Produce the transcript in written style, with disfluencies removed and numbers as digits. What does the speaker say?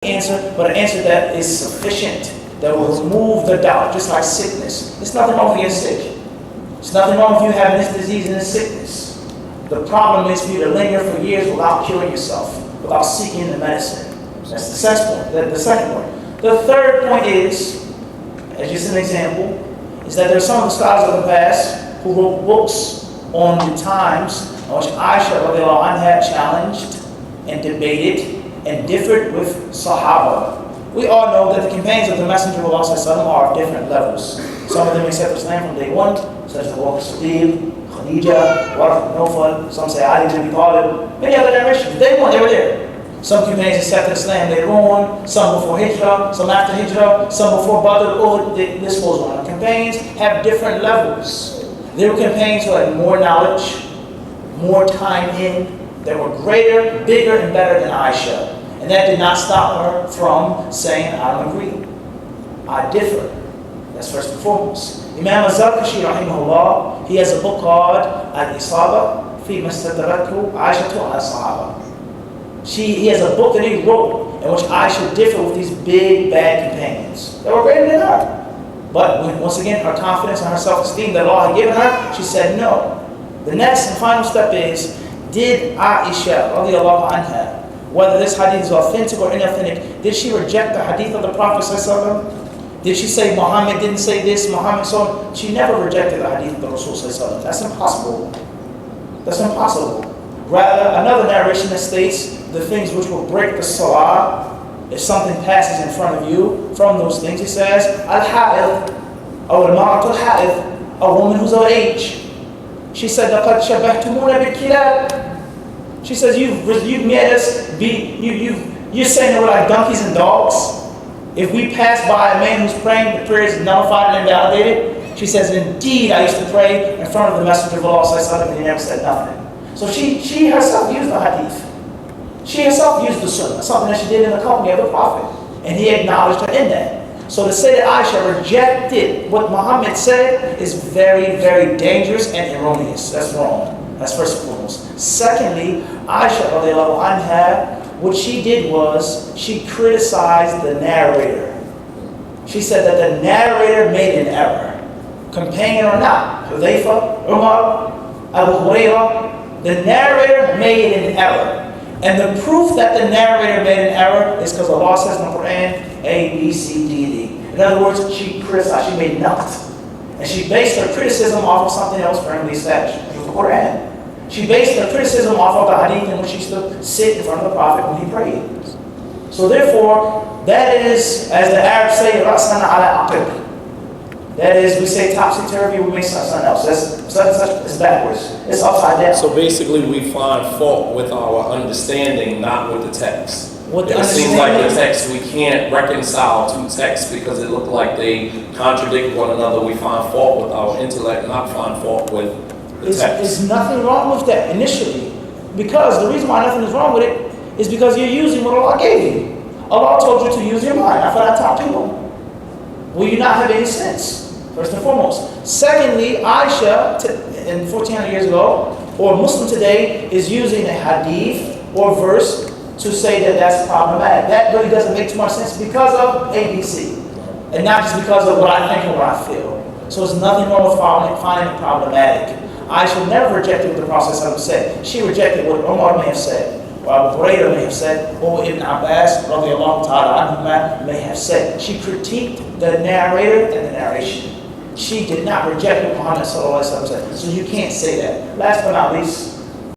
answer, but an answer that is sufficient, that will remove the doubt, just like sickness. There's nothing wrong with being sick. There's nothing wrong with you having this disease and this sickness. The problem is for you to linger for years without curing yourself, without seeking the medicine. That's the second point. The third point is, as just an example, is that there are some of the scholars of the past who wrote books on the times in which Aisha radiallahu anha challenged and debated and differed with Sahaba. We all know that the companions of the Messenger of Allah are of different levels. Some of them accept Islam from day one, such as Abu Bakr Siddiq, Khadija, Warq ibn Nawfal, some say Ali ibn Abi Talib, many other narrations. Day one, they were there. Some companions accepted Islam later on, some before Hijrah, some after Hijrah, some before Badr, this goes on. The companions have different levels. There were companions who had more knowledge, more time in, that were greater, bigger, and better than Aisha. And that did not stop her from saying, I don't agree. I differ. That's first and foremost. Imam al-Zarkashi, rahimahullah, he has a book called Al-Isaba fi Mastadrakhu Aishatu al-Sahaba. He has a book that he wrote in which Aisha differed with these big, bad companions that were greater than her. But once again, her confidence and her self-esteem that Allah had given her, she said no. The next and final step is, did Aisha, radiallahu anha, whether this hadith is authentic or inauthentic, did she reject the hadith of the Prophet ﷺ? Did she say Muhammad didn't say this, Muhammad so? She never rejected the hadith of the Rasul ﷺ. That's impossible. That's impossible. Rather, another narration that states the things which will break the salah, if something passes in front of you, from those things, it says, Al-Ha'id, or Al-Ma'at al-Ha'id, a woman who's of age. She said, لَقَدْ شَبَهْتُمُونَ بِالْكِلَابِ. She says, you've made us be, you're saying that we're like donkeys and dogs. If we pass by a man who's praying, the prayer is nullified and invalidated. She says, indeed, I used to pray in front of the Messenger of Allah, and he never said nothing. So she herself used the hadith. She herself used the sunnah, something that she did in the company of the Prophet. And he acknowledged her in that. So to say that Aisha rejected what Muhammad said is very, very dangerous and erroneous. That's wrong. That's first and foremost. Secondly, Aisha radiallahu anha, what she did was she criticized the narrator. She said that the narrator made an error. Companion or not, Hudayfa, Umar, Abu Hurairah, the narrator made an error. And the proof that the narrator made an error is because Allah says in the Quran, A, B, C, D, D. In other words, she criticized, she made nuqt. And she based her criticism off of something else firmly established, which was the Quran. She based her criticism off of the hadith in which she used to sit in front of the Prophet when he prayed. So therefore, that is, as the Arabs say, رَأْسَنَا عَلَىٰ عَقِبٍ. That is, we say topsy-turvy, we make something else. It's backwards. It's upside down. So basically, we find fault with our understanding, not with the text. It seems like the text, we can't reconcile two texts because it looked like they contradict one another. We find fault with our intellect, not find fault with the text. There's nothing wrong with that initially. Because the reason why nothing is wrong with it is because you're using what Allah gave you. Allah told you to use your mind. I thought I taught people. Will you not have any sense? First and foremost. Secondly, Aisha, 1400 years ago, or Muslim today, is using a hadith or verse to say that that's problematic. That really doesn't make too much sense because of ABC, and not just because of what I think or what I feel. So there's nothing wrong with finding it problematic. Aisha never rejected what the Prophet said. She rejected what Umar may have said, or Abu Hurairah may have said, or Ibn Abbas radiallahu ta'ala anhuma may have said. She critiqued the narrator and the narration. She did not reject what Muhammad sallallahu alaihi wasallam said. So you can't say that. Last but not least,